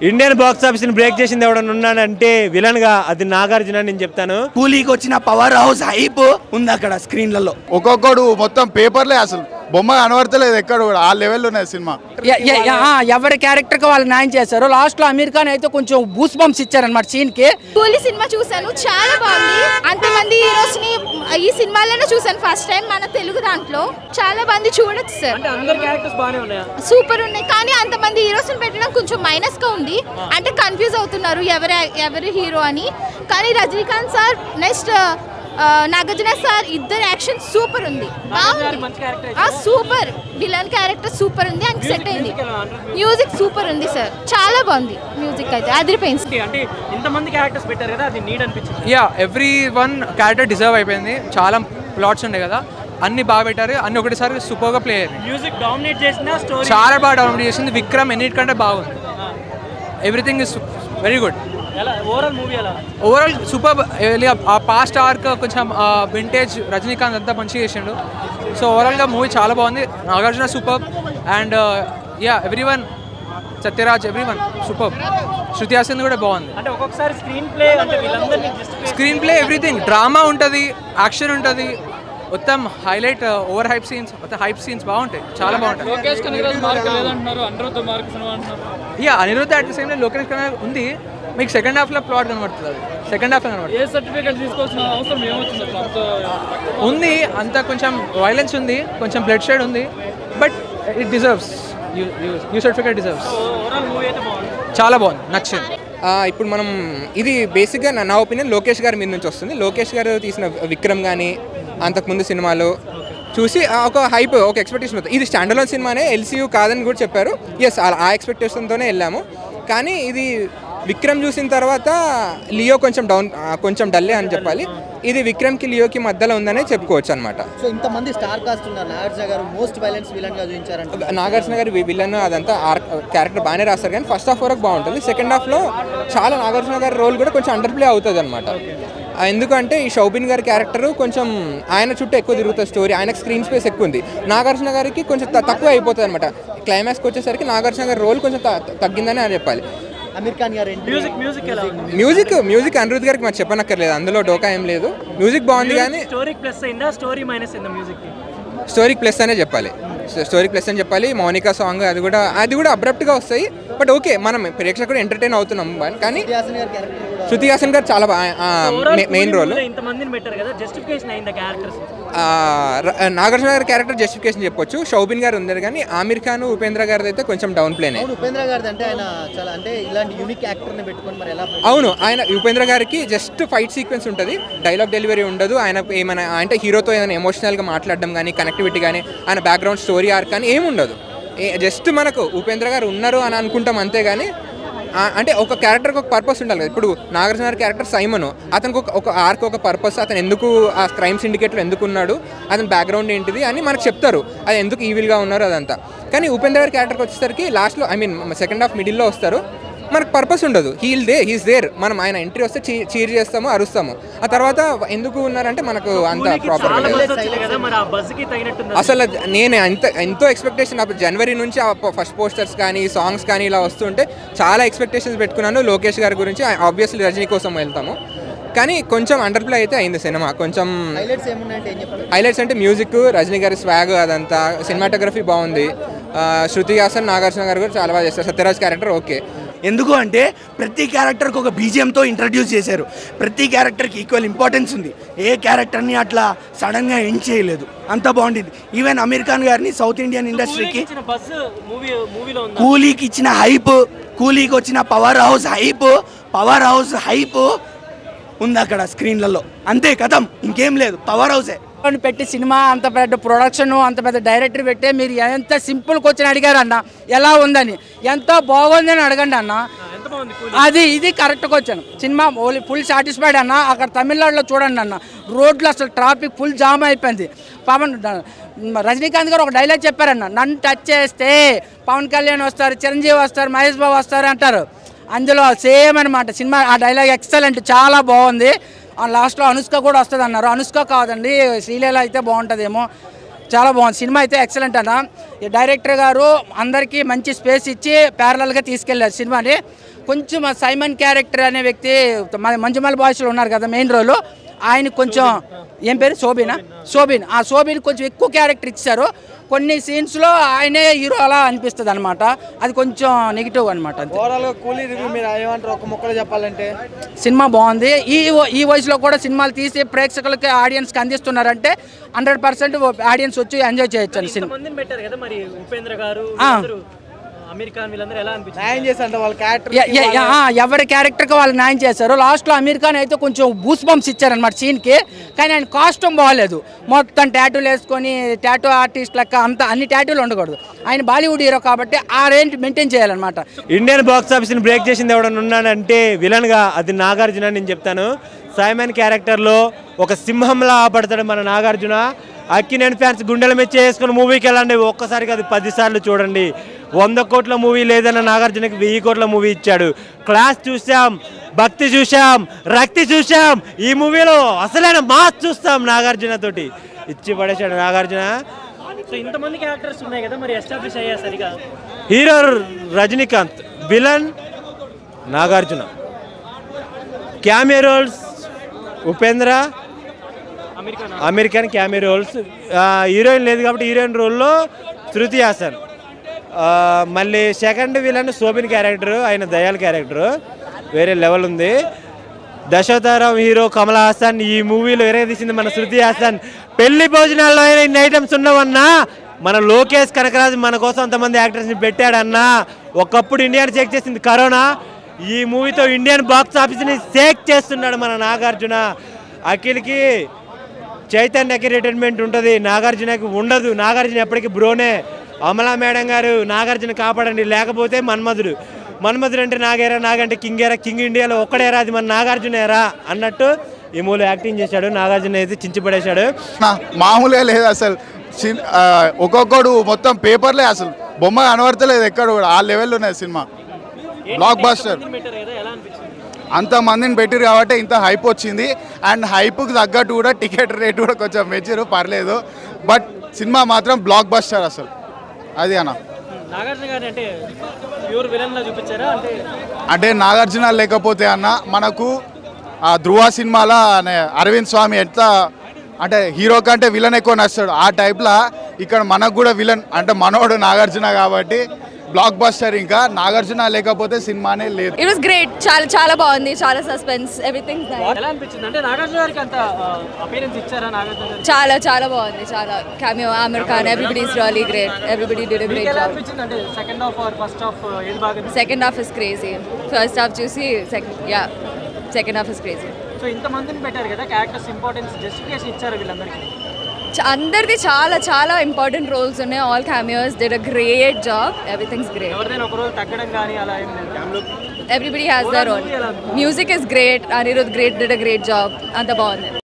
Indian box office ని break చేసింది ఎవడన్నా ఉన్నాడంటే విలన్ గా అది నాగార్జున నేను చెప్తాను. కూలీకి వచ్చిన పవర్ హౌస్ హైప్ ఉంది అక్కడ స్క్రీన్లలో. ఒక్కొక్కడు మొత్తం పేపర్లే, అసలు బొమ్మ కనబడతలేదు ఎక్కడ కూడా. ఆ లెవెల్ ఉన్నాయి సినిమా. ఎవరి క్యారెక్టర్ కి వాళ్ళు న్యాయం చేశారు. లాస్ట్ లో అమీర్ ఖాన్ అయితే కొంచెం బూస్ బంప్స్ ఇచ్చారన్నమాట సీన్ కి. కూలీ సినిమా చూసాను, చాలా బాగుంది. అంతమంది హీరోస్ ని ఈ సినిమాలోనే చూసాను ఫస్ట్ టైం మన తెలుగు దాంట్లో. చాలా మంది చూడొచ్చు సార్, సూపర్ ఉన్నాయి. కానీ అంతమంది హీరోస్ ని పెట్టడం కొంచెం మైనస్ గా ఉంది. అంటే కన్ఫ్యూజ్ అవుతున్నారు ఎవరి హీరో అని. కానీ Rajinikanth sir next Nagarjuna sir ఇద్దరు యాక్షన్ సూపర్ ఉంది, సూపర్. విలన్ క్యారెక్టర్ సూపర్ ఉంది, ఆయనకి సెట్ అయింది. మ్యూజిక్ సూపర్ ఉంది సార్, చాలా బాగుంది. మ్యూజిక్ అయితే అదిరిపోయింది. అంటే ఇంతమంది క్యారెక్టర్స్ పెట్టారు కదా, అది నీడ్ అనిపించింది. Yeah, every one character deserve అయిపోయింది. చాలా ప్లాట్స్ ఉండే కదా, అన్ని బాగా పెట్టారు. అన్ని ఒకటిసారి సూపర్ గా ప్లే అయ్యారు. మ్యూజిక్ డామినేట్ చేసిన స్టోరీ చాలా బాగా డామినేట్ చేసింది. విక్రమ్ ఎన్నిటికంటే బాగుంది. Everything is very good. Overall movie ఎలా? Overall super. ఆ పాస్ట్ ఆర్క్ కొంచెం వింటేజ్ రజనీకాంత్ అంతా మంచిగా చేసిండు. సో ఓవరాల్గా మూవీ చాలా బాగుంది. Nagarjuna super and yeah every one, Sathyaraj every one super. Shruti Haasan కూడా బాగుంది. అంటే ఒక్కొక్కసారి స్క్రీన్ ప్లే అంటే వీళ్ళందరినీ స్క్రీన్ ప్లే ఎవ్రీథింగ్, డ్రామా ఉంటుంది, యాక్షన్ ఉంటుంది, మొత్తం హైలైట్ ఓవర్ హైప్ సీన్స్, మొత్తం హైప్ సీన్స్ బాగుంటాయి, చాలా బాగుంటాయి. Yeah, Anirudh at the same time Lokesh Kanagaraj ఉంది. మీకు సెకండ్ హాఫ్లో ప్లాట్ కనబడుతుంది. అది సెకండ్ హాఫ్లో కనబడుతుంది. ఉంది అంత కొంచెం వైలెన్స్ ఉంది, కొంచెం బ్లడ్ షేడ్ ఉంది, but it deserves you certificate deserves. చాలా బాగుంది, నచ్చింది. ఇప్పుడు మనం ఇది బేసిక్గా నా ఒపీనియన్ లోకేష్ గారి మీద నుంచి వస్తుంది. లోకేష్ గారు తీసిన విక్రమ్ కానీ అంతకుముందు సినిమాలు చూసి ఒక హైప్, ఒక ఎక్స్పెక్టేషన్ అవుతుంది. ఇది స్టాండర్లోన్ సినిమానే, ఎల్సీయూ కాదని కూడా చెప్పారు. ఎస్, ఆ ఎక్స్పెక్టేషన్తోనే వెళ్ళాము. కానీ ఇది విక్రమ్ చూసిన తర్వాత లియో కొంచెం డల్లే అని చెప్పాలి. ఇది విక్రమ్కి లియోకి మధ్యలో ఉందనే చెప్పుకోవచ్చు అనమాట. సో ఇంతమంది స్టార్ కాస్ట్ ఉన్నారు. నాగార్జున గారు మోస్ట్ వైలెన్స్ విలన్ గా చూపించారంట. నాగార్జున గారు విలన్ అదంతా క్యారెక్టర్ బాగానే రాస్తారు, కానీ ఫస్ట్ హాఫ్ వరకు బాగుంటుంది. సెకండ్ హాఫ్లో చాలా నాగార్జున గారి రోల్ కూడా కొంచెం అండర్ ప్లే అవుతుంది అనమాట. ఎందుకంటే ఈ షౌబిన్ గారి క్యారెక్టర్ కొంచెం ఆయన చుట్టూ ఎక్కువ తిరుగుతుంది స్టోరీ, ఆయనకు స్క్రీన్ స్పేస్ ఎక్కువ ఉంది. నాగార్జున గారికి కొంచెం తక్కువ అయిపోతుంది అనమాట. క్లైమాక్స్కి వచ్చేసరికి నాగార్జున గారి రోల్ కొంచెం తగ్గిందని అని చెప్పాలి. అమీర్ ఖాన్ గారు మ్యూజిక్ అనిరుద్ధ్ గారికి మనం చెప్పనక్కర్లేదు, అందులో డోకా ఏం లేదు. మ్యూజిక్ బాగుంది, కానీ స్టోరీకి ప్లస్ అయిందా, స్టోరీ మైనస్ అయిందా? మ్యూజిక్ స్టోరీకి ప్లస్ అనే చెప్పాలి, స్టోరీకి ప్లస్ అని చెప్పాలి. మౌనికా సాంగ్ అది కూడా అబ్రప్ట్గా వస్తాయి, బట్ ఓకే, మనం ప్రేక్షకుడు ఎంటర్టైన్ అవుతున్నాం. కానీ శృతి హాసన్ గారు చాలా మెయిన్ రోల్. నాగార్జున గారి క్యారెక్టర్ జస్టిఫికేషన్ చెప్పొచ్చు. షౌబిన్ గారు ఉన్నారు, కానీ ఆమిర్ ఖాన్, ఉపేంద్ర గారిది అయితే కొంచెం డౌన్ ప్లేనే. ఉపేంద్ర గారిది అంటే ఆయన చాలా అంటే ఇలాంటి యూనిక్ యాక్టర్ ని పెట్టుకొని మరి ఎలా? అవును, ఆయన ఉపేంద్ర గారికి జస్ట్ ఫైట్ సీక్వెన్స్ ఉంటుంది, డైలాగ్ డెలివరీ ఉండదు. ఆయన ఏమైనా అంటే హీరోతో ఏదైనా ఎమోషనల్గా మాట్లాడడం కానీ, కనెక్టివిటీ కానీ, ఆయన బ్యాక్గ్రౌండ్ స్టోరీ ఆర్క్ కానీ ఏమి ఉండదు. జస్ట్ మనకు ఉపేంద్ర గారు ఉన్నారు అని అనుకుంటాం అంతేగాని, అంటే ఒక క్యారెక్టర్కి ఒక పర్పస్ ఉండాలి కదా. ఇప్పుడు నాగార్జున గారి క్యారెక్టర్ సైమన్, అతనికి ఒక ఆర్క్, ఒక పర్పస్, అతను ఎందుకు ఆ క్రైమ్ సిండికేట్లో ఎందుకు ఉన్నాడు, అతని బ్యాక్గ్రౌండ్ ఏంటిది అని మనకు చెప్తారు, అది ఎందుకు ఈవిల్గా ఉన్నారు అదంతా. కానీ ఉపేంద్ర గారి క్యారెక్టర్కి వచ్చేసరికి లాస్ట్లో సెకండ్ హాఫ్ మిడిల్లో వస్తారు, మనకు పర్పస్ ఉండదు. హీస్ దేర్, మనం ఆయన ఎంట్రీ వస్తే చీర్ చేస్తాము, అరుస్తాము. ఆ తర్వాత ఎందుకు ఉన్నారంటే మనకు అంత ప్రాపర్ అసలు నేను ఎంతో ఎక్స్పెక్టేషన్ జనవరి నుంచి ఫస్ట్ పోస్టర్స్ కానీ, సాంగ్స్ కానీ ఇలా వస్తుంటే చాలా ఎక్స్పెక్టేషన్స్ పెట్టుకున్నాను లోకేష్ గారి గురించి. ఆబ్వియస్లీ రజనీ కోసం వెళ్తాము, కానీ కొంచెం అండర్ ప్లే అయితే అయింది సినిమా. కొంచెం హైలైట్స్ అంటే మ్యూజిక్, రజనీ గారి స్వాగ్, అదంతా సినిమాటోగ్రఫీ బాగుంది. శృతి హాసన్, నాగార్జున గారు కూడా చాలా బాగా చేస్తారు. Sathyaraj character okay. ఎందుకు అంటే ప్రతి క్యారెక్టర్కి ఒక బీజిఎంతో ఇంట్రడ్యూస్ చేశారు. ప్రతి క్యారెక్టర్కి ఈక్వల్ ఇంపార్టెన్స్ ఉంది. ఏ క్యారెక్టర్ని అట్లా సడన్గా ఎండ్ చేయలేదు, అంత బాగుంటుంది. ఈవెన్ అమీర్ ఖాన్ గారిని సౌత్ ఇండియన్ ఇండస్ట్రీకి కూలీకి ఇచ్చిన హైప్, కూలీకి వచ్చిన పవర్ హౌస్ హైప్ ఉంది అక్కడ స్క్రీన్లలో. అంతే, కథం, ఇంకేం లేదు, పవర్ హౌసే పెట్టి సినిమా అంత పెద్ద ప్రొడక్షన్, అంత పెద్ద డైరెక్టర్ పెట్టే మీరు ఎంత సింపుల్ క్వశ్చన్ అడిగారు అన్న, ఎలా ఉందని, ఎంతో బాగుంది అని అడగండి అన్న. ఇది correct question. Cinema full satisfied అన్న. అక్కడ తమిళనాడులో చూడండి అన్న, రోడ్లు అసలు ట్రాఫిక్ ఫుల్ జామ్ అయిపోయింది. రజనీకాంత్ గారు ఒక డైలాగ్ చెప్పారన్న, నన్ను టచ్ చేస్తే పవన్ కళ్యాణ్ వస్తారు, చిరంజీవి వస్తారు, మహేష్ బాబు వస్తారు అంటారు. అందులో సేమ్ అనమాట సినిమా. ఆ డైలాగ్ ఎక్సలెంట్, చాలా బాగుంది. లాస్ట్లో అనుష్క కూడా వస్తుంది అన్నారు. అనుష్క కాదండి, శ్రీలీల అయితే బాగుంటుందేమో. చాలా బాగుంది సినిమా అయితే, ఎక్సలెంట్ అన్న. ఈ డైరెక్టర్ గారు అందరికీ మంచి స్పేస్ ఇచ్చి ప్యారలల్గా తీసుకెళ్ళారు సినిమాని. కొంచెం సైమన్ క్యారెక్టర్ అనే వ్యక్తి మంజుమల్ బాయ్స్లో ఉన్నారు కదా మెయిన్ రోల్, ఆయన కొంచెం ఏం పేరు శోభిన్ ఆ శోభిన్ కొంచెం ఎక్కువ క్యారెక్టర్ ఇచ్చారు. కొన్ని సీన్స్లో ఆయనే హీరో అలా అనిపిస్తుంది అనమాట, అది కొంచెం నెగిటివ్ అనమాట. ఓవరాల్గా కూలీ రివ్యూ మీరు ఏమంటారు ఒక ముక్కలో చెప్పాలంటే? సినిమా బాగుంది. ఈ వయసులో కూడా సినిమాలు తీసి ప్రేక్షకులకి ఆడియన్స్కి అందిస్తున్నారంటే 100% ఆడియన్స్ వచ్చి ఎంజాయ్ చేయొచ్చు సినిమా. పెట్టారు కదా మరి ఉపేంద్ర గారు అమీర్ ఖాన్ వీళ్ళందరూ ఎలా అనిపించింది? న్యాయం చేశారు వాళ్ళ క్యారెక్టర్, ఎవరి క్యారెక్టర్కి వాళ్ళు న్యాయం చేశారు. లాస్ట్లో అమీర్ ఖాన్ అయితే కొంచెం బూస్ బంప్స్ ఇచ్చారనమాట సీన్కి, కానీ ఆయన కాస్ట్యూమ్ బాగాలేదు. మొత్తం ట్యాటూలు వేసుకొని ట్యాటూ ఆర్టిస్ట్ లెక్క అంతా అన్ని ట్యాటూలు ఉండకూడదు. ఆయన బాలీవుడ్ హీరో కాబట్టి ఆ రేంజ్ మెయింటైన్ చేయాలన్నమాట. ఇండియన్ బాక్స్ ఆఫీస్ని బ్రేక్ చేసింది ఎవడన్నా ఉన్నాడంటే విలన్గా అది నాగార్జున నేను చెప్తాను. సైమన్ క్యారెక్టర్లో ఒక సింహంలా ఆపడతాడు మన నాగార్జున. అక్కినేని ఫ్యాన్స్ గుండెల మీద చేసుకుని మూవీకి వెళ్ళండి, ఒక్కసారి కాదు 10 సార్లు చూడండి. 100 కోట్ల మూవీ లేదన్న నాగార్జునకి 1000 కోట్ల మూవీ ఇచ్చాడు. క్లాస్ చూసాం, భక్తి చూసాం, రక్తి చూసాం, ఈ మూవీలో అసలైన మాస్ చూస్తాం నాగార్జున తోటి. ఇచ్చి పడేశాడు నాగార్జున. సో ఇంతమంది క్యారెక్టర్స్ ఉన్నాయి కదా మరి ఎస్టాబ్లిష్ అయ్యా సరిగా? Hero Rajinikanth, villain Nagarjuna, cameo roles Upendra, Aamir Khan cameo roles. Heroine లేదు కాబట్టి హీరోయిన్ రోల్లో శృతి హాసన్. మళ్ళీ సెకండ్ విలన్ శోభిన్ క్యారెక్టర్, ఆయన దయాల్ క్యారెక్టర్ వేరే లెవెల్ ఉంది. దశావతారం హీరో కమల్ హాసన్. ఈ మూవీలో వేరే తీసింది మన శృతి హాసన్. పెళ్లి భోజనాల్లో అయినా ఇన్ని ఐటమ్స్ ఉన్నవన్నా మన లోకేష్ కనకరాజు మన కోసం అంతమంది యాక్టర్స్ని పెట్టాడన్నా. ఒకప్పుడు ఇండియాని చెక్ చేసింది కరోనా, ఈ మూవీతో ఇండియన్ బాక్స్ ఆఫీస్ని షేక్ చేస్తున్నాడు మన నాగార్జున. అఖిల్కి చైతన్యకి రిటైర్మెంట్ ఉంటుంది, నాగార్జునకి ఉండదు. నాగార్జున ఎప్పటికీ బ్రోనే. అమలా మేడం గారు నాగార్జున కాపాడండి, లేకపోతే మన్మధుడు అంటే నాగేరా, నాగంటే కింగేరా, కింగ్ ఇండియాలో ఒక్కడేరా, అది మన నాగార్జునేరా అన్నట్టు ఈ మూవీలో యాక్టింగ్ చేశాడు. నాగార్జున అయితే చించిపడేశాడు. మామూలుగా లేదు అసలు. ఒక్కొక్కడు మొత్తం పేపర్లే, అసలు బొమ్మ కనబడతలేదు ఎక్కడ కూడా. ఆ లెవెల్లో ఉన్నది సినిమా. Block buster. అంతమందిని పెట్టారు కాబట్టి ఇంత హైప్ వచ్చింది. అండ్ హైప్కి తగ్గట్టు కూడా టికెట్ రేట్ కూడా కొంచెం మెచ్చారు, పర్లేదు. బట్ సినిమా మాత్రం బ్లాక్ బస్టర్ అసలు. అది అన్న అంటే నాగార్జున లేకపోతే అన్న మనకు ఆ ధృవ సినిమాలో అరవింద్ స్వామి ఎట్లా అంటే హీరో కంటే విలన్ ఎక్కువ నచ్చాడు, ఆ టైప్లో ఇక్కడ మనకు కూడా విలన్ అంటే మనోడు నాగార్జున కాబట్టి బ్లాక్ బస్టర్. ఇంకా నాగార్జున లేకపోతే సినిమానే లేదు. It was great. చాలా చాలా బాగుంది, చాలా సస్పెన్స్, ఎవ్రీథింగ్ ఎలా అనిపించింది? అంటే నాగార్జున గారికి అంత అపియరెన్స్ ఇచ్చారా నాగార్జున గారు? చాలా చాలా బాగుంది, చాలా cameo. Aamir Khan, everybody is really great. Everybody did a great job. ఎలా అనిపించింది? అంటే second half or first half ఏది బాగా? Second half is crazy. First half చూసి second half is crazy. So ఇంతమందిని పెట్టారు కదా, క్యారెక్టర్స్ ఇంపార్టెన్స్ జస్టిఫికేషన్ ఇచ్చారు వీళ్ళందరికీ? అందరిది చాలా చాలా ఇంపార్టెంట్ రోల్స్ ఉన్నాయి. All cameos did a great job. Everything's great. ఎవరిదైనా ఒక రోజు తగ్గడం కానీ అలా ఏం లేదు. Everybody has their own. Music is great. Anirudh great did a great job. అంత బాగుంది.